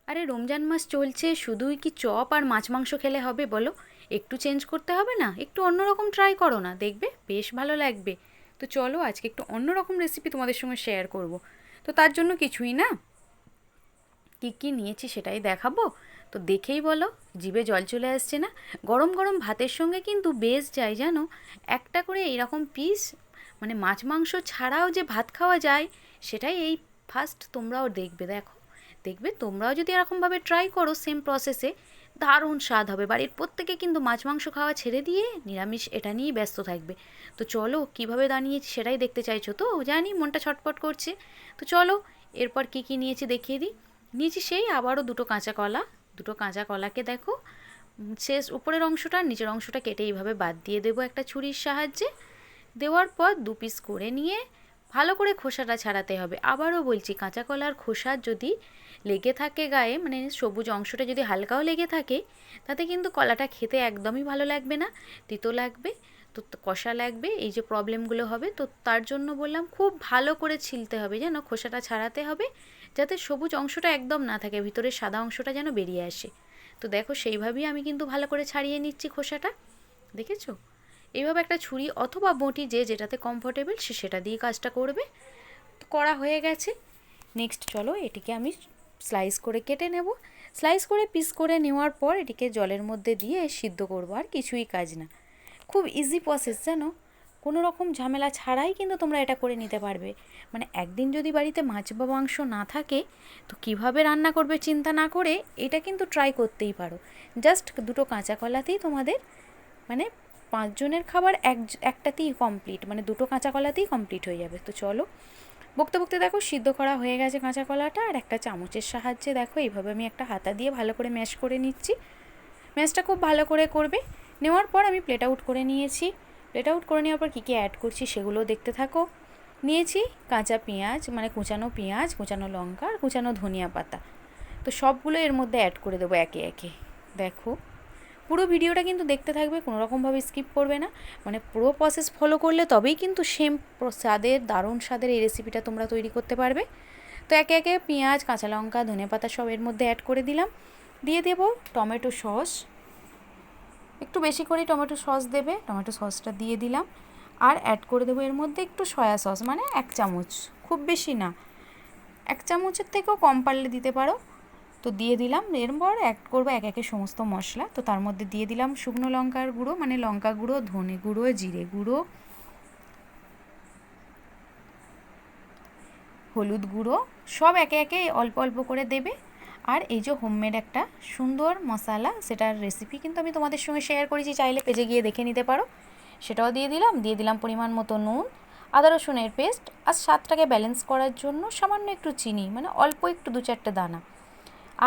আরে রমজান মাস চলছে, শুধুই কি চপ আর মাছ মাংস খেলে হবে বলো? একটু চেঞ্জ করতে হবে না? একটু অন্যরকম ট্রাই করো না, দেখবে বেশ ভালো লাগবে। তো চলো আজকে একটু অন্যরকম রেসিপি তোমাদের সঙ্গে শেয়ার করব। তো তার জন্য কিছুই না, কী কী নিয়েছি সেটাই দেখাবো। তো দেখেই বলো, জিভে জল চলে আসছে না? গরম গরম ভাতের সঙ্গে কিন্তু বেশ যায় জানো, একটা করে এরকম পিস। মানে মাছ মাংস ছাড়াও যে ভাত খাওয়া যায়, সেটাই এই ফার্স্ট তোমরাও দেখবে। দেখো, দেখবে তোমরাও যদি এরকমভাবে ট্রাই করো সেম প্রসেসে, দারুণ স্বাদ হবে। বাড়ির প্রত্যেকে কিন্তু মাছ মাংস খাওয়া ছেড়ে দিয়ে নিরামিষ এটা নিয়েই ব্যস্ত থাকবে। তো চলো কীভাবে দাঁড়িয়েছি সেটাই দেখতে চাইছো তো, জানি মনটা ছটপট করছে। তো চলো এরপর কী কী নিয়েছি দেখিয়ে দিই। নিয়েছি সেই আবারও দুটো কাঁচা কলা। দুটো কাঁচা কলাকে দেখো, শেষ উপরের অংশটা নিচের অংশটা কেটে এইভাবে বাদ দিয়ে দেবো একটা ছুরির সাহায্যে। দেওয়ার পর দু পিস করে নিয়ে ভালো করে খোসাটা ছাড়াতে হবে। আবারও বলছি, কাঁচা কলার খোসা যদি লেগে থাকে গায়ে, মানে সবুজ অংশটা যদি হালকাও লেগে থাকে, তাতে কিন্তু কলাটা খেতে একদমই ভালো লাগবে না, তিতো লাগবে, তো কষা লাগবে, এই যে প্রবলেমগুলো হবে। তো তার জন্য বললাম খুব ভালো করে ছিলতে হবে, যেন খোসাটা ছাড়াতে হবে, যাতে সবুজ অংশটা একদম না থাকে, ভিতরের সাদা অংশটা যেন বেরিয়ে আসে। তো দেখো সেইভাবেই আমি কিন্তু ভালো করে ছাড়িয়ে নিচ্ছি খোসাটা, দেখেছো? এইভাবে একটা ছুরি অথবা বঁটি, যে যেটাতে কমফোর্টেবল সে সেটা দিয়ে কাজটা করবে। তো করা হয়ে গেছে। নেক্সট চলো এটিকে আমি স্লাইস করে কেটে নেব। স্লাইস করে পিস করে নেওয়ার পর এটিকে জলের মধ্যে দিয়ে সিদ্ধ করবো, আর কিছুই কাজ না। খুব ইজি প্রসেস জানো, কোনো রকম ঝামেলা ছাড়াই কিন্তু তোমরা এটা করে নিতে পারবে। মানে একদিন যদি বাড়িতে মাছ বা মাংস না থাকে, তো কিভাবে রান্না করবে চিন্তা না করে এটা কিন্তু ট্রাই করতেই পারো। জাস্ট দুটো কাঁচা কলাতেই তোমাদের মানে 5 জনের খাবার একটাতেই কমপ্লিট, মানে দুটো কাঁচা কলাতেই কমপ্লিট হয়ে যাবে। তো চলো, বকতে বকতে দেখো সিদ্ধ করা হয়ে গেছে কাঁচা কলাটা, আর একটা চামচের সাহায্যে দেখো এইভাবে আমি একটা হাতা দিয়ে ভালো করে ম্যাশ করে নিচ্ছি। ম্যাশটা খুব ভালো করে করবে। নেওয়ার পর আমি প্লেট আউট করে নিয়েছি। প্লেট আউট করে নেওয়ার পর কী কী অ্যাড করছি সেগুলো দেখতে থাকো। নিয়েছি কাঁচা পেঁয়াজ, মানে কুচানো পেঁয়াজ, কুচানো লঙ্কা আর কুচানো ধনিয়া পাতা। তো সবগুলো এর মধ্যে অ্যাড করে দেবো একে একে। দেখো পুরো ভিডিওটা কিন্তু দেখতে থাকবে, কোনো রকমভাবে স্কিপ করবে না। মানে পুরো প্রসেস ফলো করলে তবেই কিন্তু সেম স্বাদের, দারুণ স্বাদের এই রেসিপিটা তোমরা তৈরি করতে পারবে। তো একে একে পেঁয়াজ, কাঁচা লঙ্কা, ধনেপাতা সব এর মধ্যে অ্যাড করে দিলাম। দিয়ে দেবো টমেটো সস, একটু বেশি করে টমেটো সস দেবে, টমেটো সসটা দিয়ে দিলাম। আর অ্যাড করে দেবো এর মধ্যে একটু সয়া সস, মানে 1 চামচ, খুব বেশি না, 1 চামচের থেকেও কম পারলে দিতে পারো। তো দিয়ে দিলাম। এরপর অ্যাড করবো এক একে সমস্ত মশলা। তো তার মধ্যে দিয়ে দিলাম শুকনো লঙ্কার গুঁড়ো, মানে লঙ্কা গুঁড়ো, ধনে গুঁড়ো, জিরে গুঁড়ো, হলুদ গুঁড়ো, সব একে একে অল্প অল্প করে দেবে। আর এই যে হোমমেড একটা সুন্দর মশলা, সেটার রেসিপি কিন্তু আমি তোমাদের সঙ্গে শেয়ার করেছি, চাইলে পেজে গিয়ে দেখে নিতে পারো। সেটাও দিয়ে দিলাম। দিয়ে দিলাম পরিমাণ মতো নুন, আদা রসুনের পেস্ট, আর স্বাদটাকে ব্যালেন্স করার জন্য সামান্য একটু চিনি, মানে অল্প একটু 2-4টে দানা।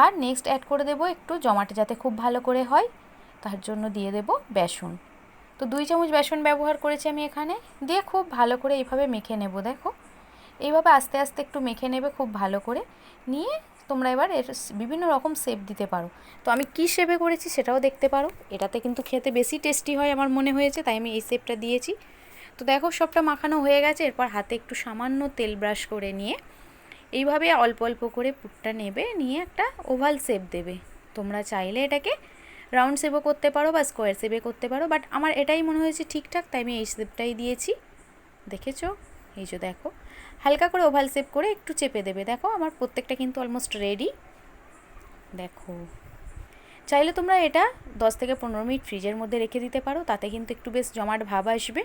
আর নেক্সট অ্যাড করে দেবো একটু জমাটে, যাতে খুব ভালো করে হয়, তার জন্য দিয়ে দেবো বেসন। তো 2 চামচ বেসন ব্যবহার করেছি আমি এখানে। দিয়ে খুব ভালো করে এইভাবে মেখে নেব। দেখো এইভাবে আস্তে আস্তে একটু মেখে নেবে খুব ভালো করে। নিয়ে তোমরা এবার এর বিভিন্ন রকম শেপ দিতে পারো। তো আমি কী শেপে করেছি সেটাও দেখতে পারো, এটাতে কিন্তু খেতে বেশি টেস্টি হয় আমার মনে হয়েছে, তাই আমি এই শেপটা দিয়েছি। তো দেখো সবটা মাখানো হয়ে গেছে। এরপর হাতে একটু সামান্য তেল ব্রাশ করে নিয়ে এইভাবে অল্প অল্প করে পুরটা নেবে, নিয়ে একটা ওভাল শেপ দেবে। তোমরা চাইলে এটাকে রাউন্ড শেপও করতে পারো বা স্কোয়ার শেপে করতে পারো, বাট আমার এটাই মনে হয়েছে ঠিকঠাক, তাই আমি এই শেপটাই দিয়েছি। দেখেছো? এই যে দেখো, হালকা করে ওভাল শেপ করে একটু চেপে দেবে। দেখো আমার প্রত্যেকটা কিন্তু অলমোস্ট রেডি। দেখো চাইলে তোমরা এটা 10 থেকে 15 মিনিট ফ্রিজের মধ্যে রেখে দিতে পারো, তাতে কিন্তু একটু বেশ জমাট ভাব আসবে,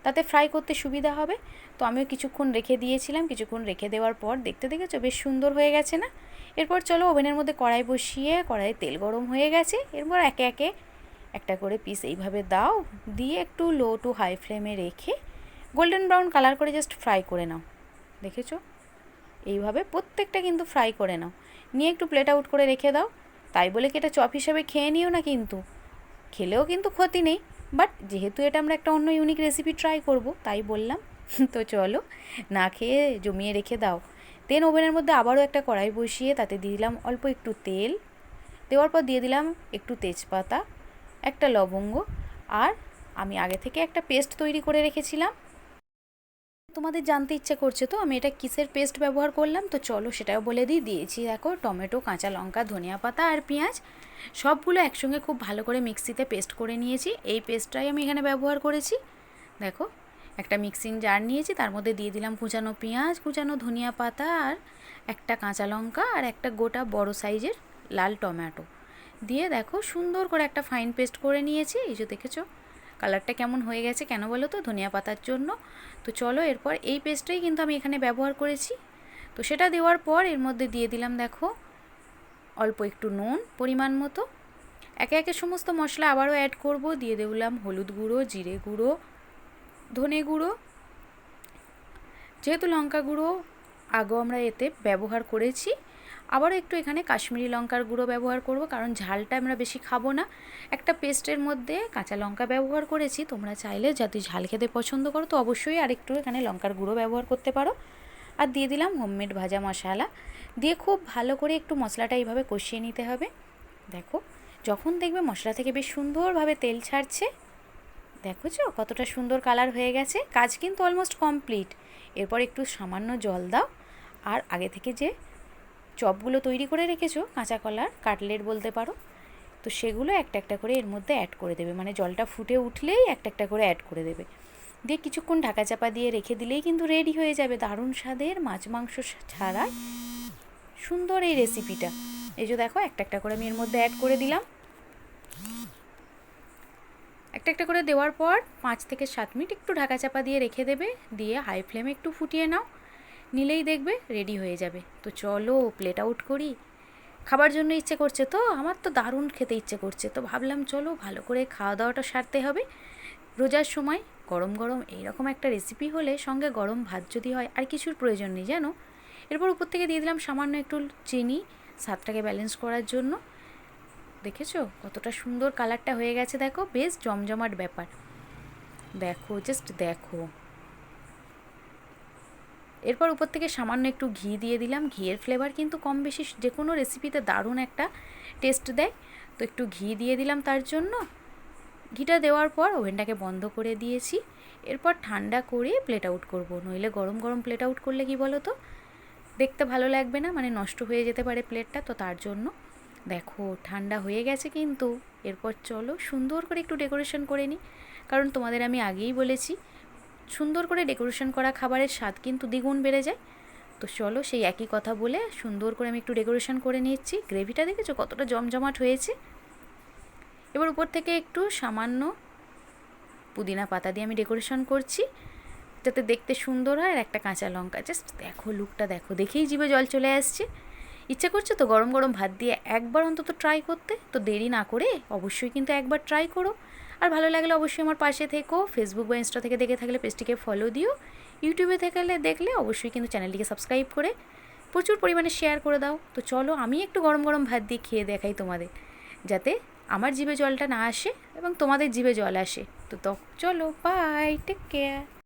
তাতে ফ্রাই করতে সুবিধা হবে। তো আমিও কিছুক্ষণ রেখে দিয়েছিলাম। কিছুক্ষণ রেখে দেওয়ার পর দেখতে দেখেছো বেশ সুন্দর হয়ে গেছে না? এরপর চলো ওভেনের মধ্যে কড়াই বসিয়ে, কড়াইয়ে তেল গরম হয়ে গেছে। এরপর একে একে একটা করে পিস এইভাবে দাও, দিয়ে একটু লো টু হাই ফ্লেমে রেখে গোল্ডেন ব্রাউন কালার করে জাস্ট ফ্রাই করে নাও। দেখেছো? এইভাবে প্রত্যেকটা কিন্তু ফ্রাই করে নাও, নিয়ে একটু প্লেট আউট করে রেখে দাও। তাই বলে কি এটা চপ হিসেবে খেয়ে নিও না, কিন্তু খেলেও কিন্তু ক্ষতি নেই, বাট যেহেতু এটা আমরা একটা অন্য ইউনিক রেসিপি ট্রাই করব তাই বললাম। তো চলো, না খেয়ে জমিয়ে রেখে দাও। দেন ওভেনের মধ্যে আবারও একটা কড়াই বসিয়ে তাতে দিয়ে দিলাম অল্প একটু তেল। দেওয়ার পর দিয়ে দিলাম একটু তেজপাতা, একটা লবঙ্গ, আর আমি আগে থেকে একটা পেস্ট তৈরি করে রেখেছিলাম, তোমাদের জানতে ইচ্ছে করছে তো আমি এটা কিসের পেস্ট ব্যবহার করলাম, তো চলো সেটাও বলে দিয়েছি। দেখো টমেটো, কাঁচা লঙ্কা, ধনিয়া পাতা আর পেঁয়াজ সবগুলো একসঙ্গে খুব ভালো করে মিক্সিতে পেস্ট করে নিয়েছি। এই পেস্টটাই আমি এখানে ব্যবহার করেছি। দেখো একটা মিক্সিং জার নিয়েছি, তার মধ্যে দিয়ে দিলাম কুচানো পেঁয়াজ, কুচানো ধনিয়া পাতা আর একটা কাঁচা লঙ্কা আর একটা গোটা বড় সাইজের লাল টমেটো দিয়ে দেখো সুন্দর করে একটা ফাইন পেস্ট করে নিয়েছি। এই যে দেখেছো কালারটা কেমন হয়ে গেছে, কেন বলো তো? ধনিয়া পাতার জন্য। তো চলো এরপর এই পেস্টটাই কিন্তু আমি এখানে ব্যবহার করেছি। তো সেটা দেওয়ার পর এর মধ্যে দিয়ে দিলাম দেখো অল্প একটু নুন পরিমাণ মতো। একে একে সমস্ত মশলা আবারও অ্যাড করব। দিয়ে দিলাম হলুদ গুঁড়ো, জিরে গুঁড়ো, ধনে গুঁড়ো, যেহেতু লঙ্কা গুঁড়ো আগেও আমরা এতে ব্যবহার করেছি, আবারও একটু এখানে কাশ্মীরি লঙ্কার গুঁড়ো ব্যবহার করব, কারণ ঝালটা আমরা বেশি খাবো না। একটা পেস্টের মধ্যে কাঁচা লঙ্কা ব্যবহার করেছি, তোমরা চাইলে যদি ঝাল খেতে পছন্দ করো তো অবশ্যই আরেকটু এখানে লঙ্কার গুঁড়ো ব্যবহার করতে পারো। আর দিয়ে দিলাম হোমমেড ভাজা মশলা, দিয়ে খুব ভালো করে একটু মশলাটা এইভাবে কষিয়ে নিতে হবে। দেখো যখন দেখবে মশলা থেকে বেশ সুন্দরভাবে তেল ছাড়ছে, দেখোছো কতটা সুন্দর কালার হয়ে গেছে, কাজ কিন্তু অলমোস্ট কমপ্লিট। এরপর একটু সামান্য জল দাও, আর আগে থেকে যে চপগুলো তৈরি করে রেখেছো কাঁচা কলার কাটলেট বলতে পারো, তো সেগুলো একটা একটা করে এর মধ্যে অ্যাড করে দেবে, মানে জলটা ফুটে উঠলেই একটা একটা করে অ্যাড করে দেবে। দিয়ে কিছুক্ষণ ঢাকা চাপা দিয়ে রেখে দিলেই কিন্তু রেডি হয়ে যাবে দারুণ স্বাদের মাছ মাংস ছাড়াই সুন্দর এই রেসিপিটা। এই যে দেখো একটা একটা করে আমি এর মধ্যে অ্যাড করে দিলাম। একটা একটা করে দেওয়ার পর 5 থেকে 7 মিনিট একটু ঢাকা চাপা দিয়ে রেখে দেবে, দিয়ে হাই ফ্লেমে একটু ফুটিয়ে নাও, নিলেই দেখবে রেডি হয়ে যাবে। তো চলো প্লেট আউট করি। খাবার জন্য ইচ্ছে করছে তো, আমার তো দারুণ খেতে ইচ্ছে করছে, তো ভাবলাম চলো ভালো করে খাওয়া দাওয়াটা সারতে হবে। রোজার সময় গরম গরম এইরকম একটা রেসিপি হলে সঙ্গে গরম ভাত যদি হয় আর কিছুর প্রয়োজন নেই জানো। এরপর উপর থেকে দিয়ে দিলাম সামান্য একটু চিনি, স্বাদটাকে ব্যালেন্স করার জন্য। দেখেছো কতটা সুন্দর কালারটা হয়ে গেছে, দেখো বেশ জমজমাট ব্যাপার। দেখো জাস্ট দেখো। এরপর উপর থেকে সামান্য একটু ঘি দিয়ে দিলাম। ঘিয়ের ফ্লেভার কিন্তু কম বেশি যে কোনো রেসিপিতে দারুণ একটা টেস্ট দেয়, তো একটু ঘি দিয়ে দিলাম তার জন্য। ঘিটা দেওয়ার পর ওভেনটাকে বন্ধ করে দিয়েছি। এরপর ঠান্ডা করে প্লেট আউট করবো, নইলে গরম গরম প্লেট আউট করলে কি বলো তো দেখতে ভালো লাগবে না, মানে নষ্ট হয়ে যেতে পারে প্লেটটা, তো তার জন্য। দেখো ঠান্ডা হয়ে গেছে কিন্তু। এরপর চলো সুন্দর করে একটু ডেকোরেশন করে নিই, কারণ তোমাদের আমি আগেই বলেছি সুন্দর করে ডেকোরেশন করা খাবারের স্বাদ কিন্তু দ্বিগুণ বেড়ে যায়। তো চলো সেই একই কথা বলে সুন্দর করে আমি একটু ডেকোরেশন করে নিচ্ছি। গ্রেভিটা দেখেছো কতটা জমজমাট হয়েছে। এবার উপর থেকে একটু সামান্য পুদিনা পাতা দিয়ে আমি ডেকোরেশন করছি, যাতে দেখতে সুন্দর হয়, আর একটা কাঁচা লঙ্কা। জাস্ট দেখো লুকটা দেখো, দেখেই জিভে জল চলে আসছে। ইচ্ছে করছে তো গরম গরম ভাত দিয়ে একবার অন্তত ট্রাই করতে, তো দেরি না করে অবশ্যই কিন্তু একবার ট্রাই করো। আর ভালো লাগলে অবশ্যই আমার পাশে থেকো। ফেসবুক বা ইনস্টা থেকে দেখে থাকলে পেজটিকে ফলো দিও, ইউটিউবে থেকে দেখলে অবশ্যই কিন্তু চ্যানেলটিকে সাবস্ক্রাইব করে প্রচুর পরিমাণে শেয়ার করে দাও। তো চলো আমি একটু গরম গরম ভাত দিয়ে খেয়ে দেখাই তোমাদের, যাতে আমার জিভে জলটা না আসে এবং তোমাদের জিভে জল আসে। তো চলো বাই, টেক কেয়ার।